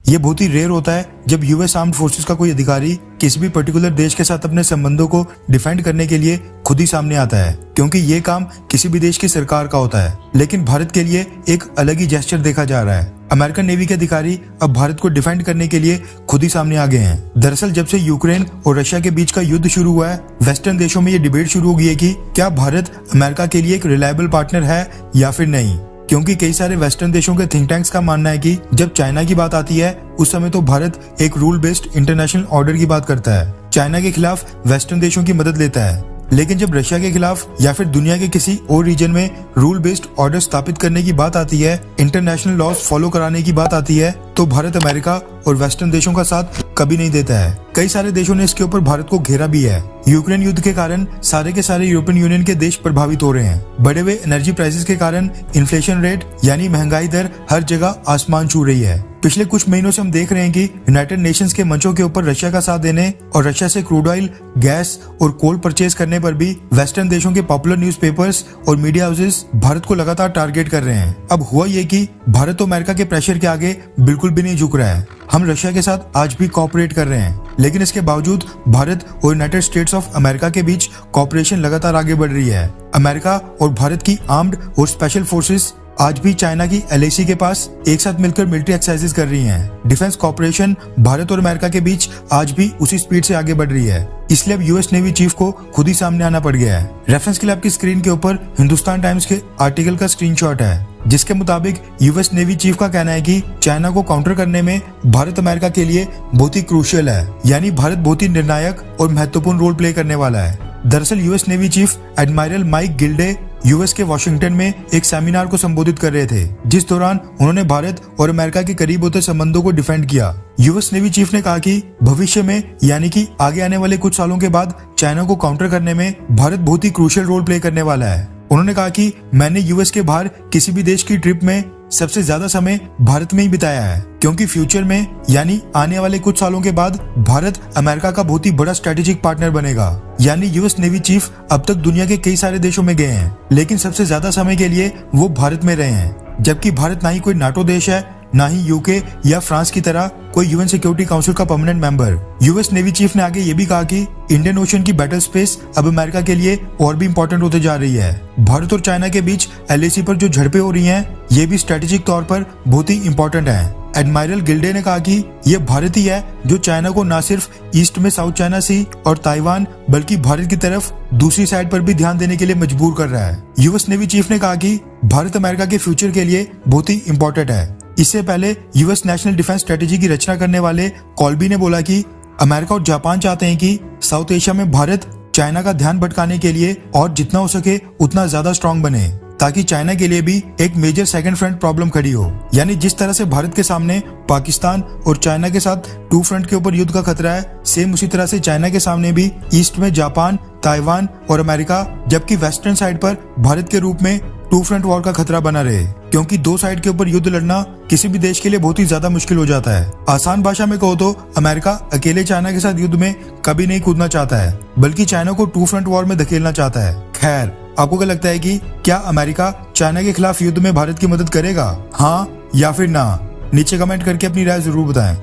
ये बहुत ही रेयर होता है जब यूएस आर्म्ड फोर्सेस का कोई अधिकारी किसी भी पर्टिकुलर देश के साथ अपने संबंधों को डिफेंड करने के लिए खुद ही सामने आता है, क्योंकि ये काम किसी भी देश की सरकार का होता है। लेकिन भारत के लिए एक अलग ही जेस्चर देखा जा रहा है। अमेरिकन नेवी के अधिकारी अब भारत को डिफेंड करने के लिए खुद ही सामने आ गए हैं। दरअसल जब से यूक्रेन और रशिया के बीच का युद्ध शुरू हुआ है, वेस्टर्न देशों में ये डिबेट शुरू हो गई है कि क्या भारत अमेरिका के लिए एक रिलायबल पार्टनर है या फिर नहीं। क्योंकि कई सारे वेस्टर्न देशों के थिंक टैंक्स का मानना है कि जब चाइना की बात आती है उस समय तो भारत एक रूल बेस्ड इंटरनेशनल ऑर्डर की बात करता है, चाइना के खिलाफ वेस्टर्न देशों की मदद लेता है। लेकिन जब रशिया के खिलाफ या फिर दुनिया के किसी और रीजन में रूल बेस्ड ऑर्डर स्थापित करने की बात आती है, इंटरनेशनल लॉज फॉलो कराने की बात आती है, तो भारत अमेरिका और वेस्टर्न देशों का साथ कभी नहीं देता है। कई सारे देशों ने इसके ऊपर भारत को घेरा भी है। यूक्रेन युद्ध के कारण सारे के सारे यूरोपियन यूनियन के देश प्रभावित हो रहे हैं। बढ़े हुए एनर्जी प्राइसेस के कारण इन्फ्लेशन रेट यानी महंगाई दर हर जगह आसमान छू रही है। पिछले कुछ महीनों से हम देख रहे हैं कि यूनाइटेड नेशंस के मंचों के ऊपर रशिया का साथ देने और रशिया से क्रूड ऑयल, गैस और कोल परचेज करने पर भी वेस्टर्न देशों के पॉपुलर न्यूज़पेपर्स और मीडिया हाउसेस भारत को लगातार टारगेट कर रहे हैं। अब हुआ ये कि भारत तो अमेरिका के प्रेशर के आगे बिल्कुल भी नहीं झुक रहा है। हम रशिया के साथ आज भी कोऑपरेट कर रहे हैं, लेकिन इसके बावजूद भारत और यूनाइटेड स्टेट्स ऑफ अमेरिका के बीच कोऑपरेशन लगातार आगे बढ़ रही है। अमेरिका और भारत की आर्म्ड और स्पेशल फोर्सेस आज भी चाइना की LAC के पास एक साथ मिलकर मिलिट्री एक्सरसाइजेस कर रही हैं। डिफेंस कोऑपरेशन भारत और अमेरिका के बीच आज भी उसी स्पीड से आगे बढ़ रही है। इसलिए अब यूएस नेवी चीफ को खुद ही सामने आना पड़ गया है। रेफरेंस के लिए आपकी स्क्रीन के ऊपर हिंदुस्तान टाइम्स के आर्टिकल का स्क्रीनशॉट है, जिसके मुताबिक यूएस नेवी चीफ का कहना है कि चाइना को काउंटर करने में भारत अमेरिका के लिए बहुत ही क्रूशियल है, यानी भारत बहुत ही निर्णायक और महत्वपूर्ण रोल प्ले करने वाला है। दरअसल US navy chief admiral Mike Gilday US के वॉशिंगटन में एक सेमिनार को संबोधित कर रहे थे, जिस दौरान उन्होंने भारत और अमेरिका के करीब होते संबंधों को डिफेंड किया। यूएस नेवी चीफ ने कहा कि भविष्य में यानी कि आगे आने वाले कुछ सालों के बाद चाइना को काउंटर करने में भारत बहुत ही क्रूशियल रोल प्ले करने वाला है। उन्होंने कहा कि मैंने यूएस के बाहर किसी भी देश की ट्रिप में सबसे ज्यादा समय भारत में ही बिताया है, क्योंकि फ्यूचर में यानी आने वाले कुछ सालों के बाद भारत अमेरिका का बहुत ही बड़ा स्ट्रेटेजिक पार्टनर बनेगा। यानी यूएस नेवी चीफ अब तक दुनिया के कई सारे देशों में गए हैं, लेकिन सबसे ज्यादा समय के लिए वो भारत में रहे हैं। जबकि भारत ना ही कोई नाटो देश है, ना ही यूके या फ्रांस की तरह कोई यूएन सिक्योरिटी काउंसिल का permanent member. US navy chief ने आगे ये भी कहा कि इंडियन ओशन की बैटल स्पेस अब अमेरिका के लिए और भी इंपॉर्टेंट होते जा रही है। भारत और चाइना के बीच LAC पर जो झड़पें हो रही हैं, ये भी स्ट्रेटेजिक तौर पर बहुत ही इंपॉर्टेंट है। एडमिरल गिल्डे ने कहा कि ये भारत ही है जो चाइना को न सिर्फ ईस्ट में साउथ चाइना सी और ताइवान, बल्कि भारत की तरफ दूसरी साइड पर भी ध्यान देने के लिए मजबूर कर रहा है। यूएस नेवी चीफ ने कहा कि भारत अमेरिका के फ्यूचर के लिए बहुत ही इंपॉर्टेंट है। इससे पहले यूएस नेशनल डिफेंस स्ट्रेटेजी की रचना करने वाले कॉल्बी ने बोला कि अमेरिका और जापान चाहते हैं कि साउथ एशिया में भारत चाइना का ध्यान भटकाने के लिए और जितना हो सके उतना ज्यादा स्ट्रांग बने, ताकि चाइना के लिए भी एक मेजर सेकंड फ्रंट प्रॉब्लम खड़ी हो। यानी जिस तरह से भारत के सामने पाकिस्तान और चाइना के साथ टू फ्रंट के ऊपर युद्ध का खतरा है, सेम उसी तरह से चाइना के सामने भी ईस्ट में जापान, ताइवान और अमेरिका, जबकि वेस्टर्न साइड पर भारत के रूप में टू फ्रंट वॉर का खतरा बना रहे, क्योंकि दो साइड के ऊपर युद्ध लड़ना किसी भी देश के लिए बहुत ही ज्यादा मुश्किल हो जाता है। आसान भाषा में कहो तो अमेरिका अकेले चाइना के साथ युद्ध में कभी नहीं कूदना चाहता है, बल्कि चाइना को टू फ्रंट वॉर में धकेलना चाहता है। खैर, आपको क्या लगता है कि क्या अमेरिका चाइना के खिलाफ युद्ध में भारत की मदद करेगा, हाँ या फिर ना? नीचे कमेंट करके अपनी राय जरूर बताएं।